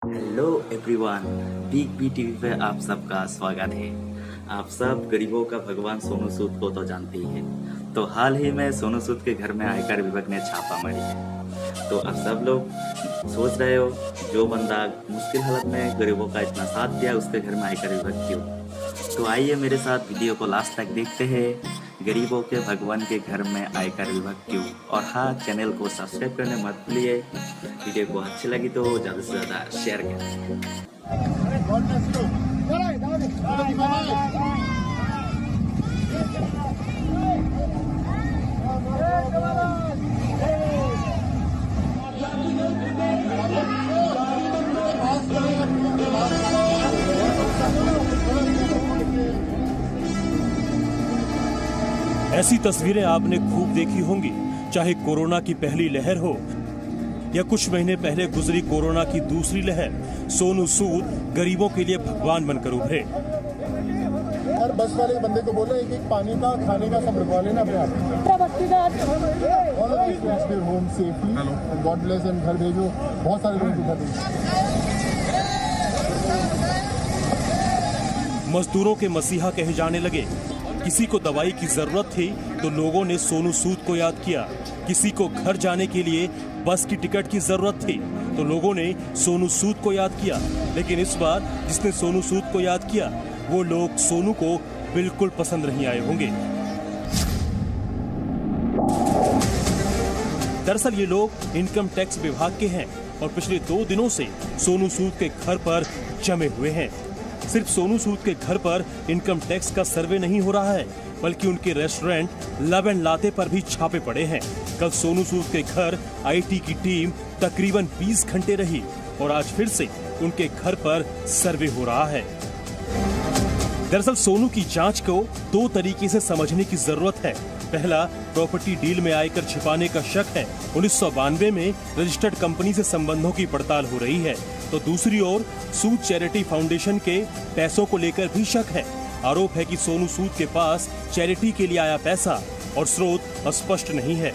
Hello everyone, big B TV पे आप सबका स्वागत है। आप सब गरीबों का भगवान सोनू सूद को तो जानते ही हैं। तो हाल ही में सोनू सूद के घर में आयकर विभाग ने छापा मारी है। तो आप सब लोग सोच रहे हो, जो बंदा मुश्किल हालत में गरीबों का इतना साथ दिया, उसके घर में आयकर विभाग क्यों? तो आइए मेरे साथ वीडियो को लास्ट तक देखते हैं, गरीबों के भगवान के घर में आयकर विभाग क्यों। और हाँ, चैनल को सब्सक्राइब करने मत भूलिए। वीडियो को अच्छी लगी तो ज़्यादा से ज़्यादा शेयर करें। ऐसी तस्वीरें आपने खूब देखी होंगी, चाहे कोरोना की पहली लहर हो या कुछ महीने पहले गुजरी कोरोना की दूसरी लहर। सोनू सूद गरीबों के लिए भगवान बनकर उभरे। हर बस वाले बंदे को बोले एक पानी का, खाने का सब रखवा लेना अपने आप। Home safely, God bless and घर भेजो। बहुत सारे लोग दिखा देंगे। मजदूरों के मसीहा कहे जाने लगे। किसी को दवाई की जरूरत थी तो लोगों ने सोनू सूद को याद किया। किसी को घर जाने के लिए बस की टिकट की जरूरत थी तो लोगों ने सोनू सूद को याद किया। लेकिन इस बार जिसने सोनू सूद को याद किया, वो लोग सोनू को बिल्कुल पसंद नहीं आए होंगे। दरअसल ये लोग इनकम टैक्स विभाग के हैं और पिछले 2 दिनों से सोनू सूद के घर पर जमे हुए हैं। सिर्फ सोनू सूद के घर पर इनकम टैक्स का सर्वे नहीं हो रहा है, बल्कि उनके रेस्टोरेंट लव एंड लाते पर भी छापे पड़े हैं। कल सोनू सूद के घर आईटी की टीम तकरीबन 20 घंटे रही और आज फिर से उनके घर पर सर्वे हो रहा है। दरअसल सोनू की जांच को 2 तरीके से समझने की जरूरत है। पहला, प्रॉपर्टी डील में आयकर छिपाने का शक है। 1992 में रजिस्टर्ड कंपनी से संबंधों की पड़ताल हो रही है। तो दूसरी ओर सूद चैरिटी फाउंडेशन के पैसों को लेकर भी शक है। आरोप है कि सोनू सूद के पास चैरिटी के लिए आया पैसा और स्रोत स्पष्ट नहीं है।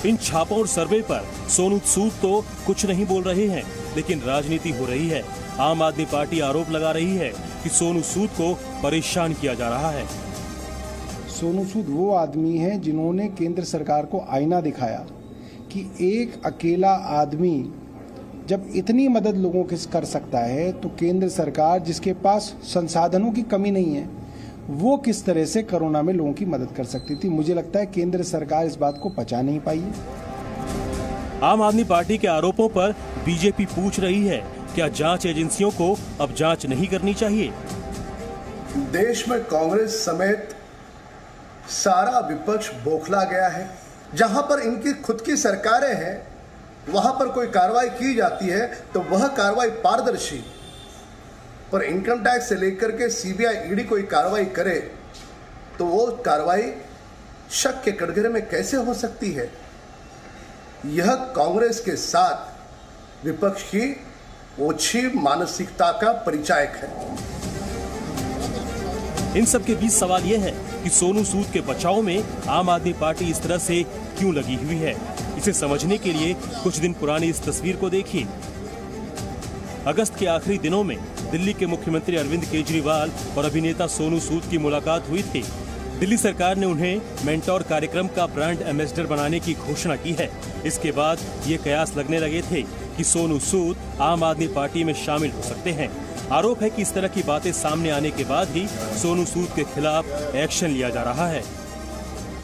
इन छापों और सर्वे पर सोनू सूद तो कुछ नहीं बोल रहे हैं, लेकिन राजनीति हो रही है। आम आदमी पार्टी आरोप लगा रही है कि सोनू सूद को परेशान किया जा रहा है। सोनू सूद वो आदमी है जिन्होंने केंद्र सरकार को आईना दिखाया कि एक अकेला आदमी जब इतनी मदद लोगों की कर सकता है, तो केंद्र सरकार जिसके पास संसाधनों की कमी नहीं है, वो किस तरह से कोरोना में लोगों की मदद कर सकती थी। मुझे लगता है केंद्र सरकार इस बात को पचा नहीं पाई है। आम आदमी पार्टी के आरोपों पर बीजेपी पूछ रही है, क्या जांच एजेंसियों को अब जांच नहीं करनी चाहिए? देश में कांग्रेस समेत सारा विपक्ष बौखला गया है। जहां पर इनकी खुद की सरकारें हैं, वहां पर कोई कार्रवाई की जाती है तो वह कार्रवाई पारदर्शी, पर इनकम टैक्स से लेकर के सीबीआई ईडी कोई कार्रवाई करे तो वो कार्रवाई शक के कटघरे में कैसे हो सकती है? यह कांग्रेस के साथ विपक्ष की ओछी मानसिकता का परिचायक है। इन सब के बीच सवाल यह है कि सोनू सूद के बचाव में आम आदमी पार्टी इस तरह से क्यों लगी हुई है। इसे समझने के लिए कुछ दिन पुरानी इस तस्वीर को देखिए। अगस्त के आखिरी दिनों में दिल्ली के मुख्यमंत्री अरविंद केजरीवाल और अभिनेता सोनू सूद की मुलाकात हुई थी। दिल्ली सरकार ने उन्हें मेंटोर कार्यक्रम का ब्रांड एम्बेसडर बनाने की घोषणा की है। इसके बाद ये कयास लगने लगे थे कि सोनू सूद आम आदमी पार्टी में शामिल हो सकते हैं। आरोप है कि इस तरह की बातें सामने आने के बाद ही सोनू सूद के खिलाफ एक्शन लिया जा रहा है।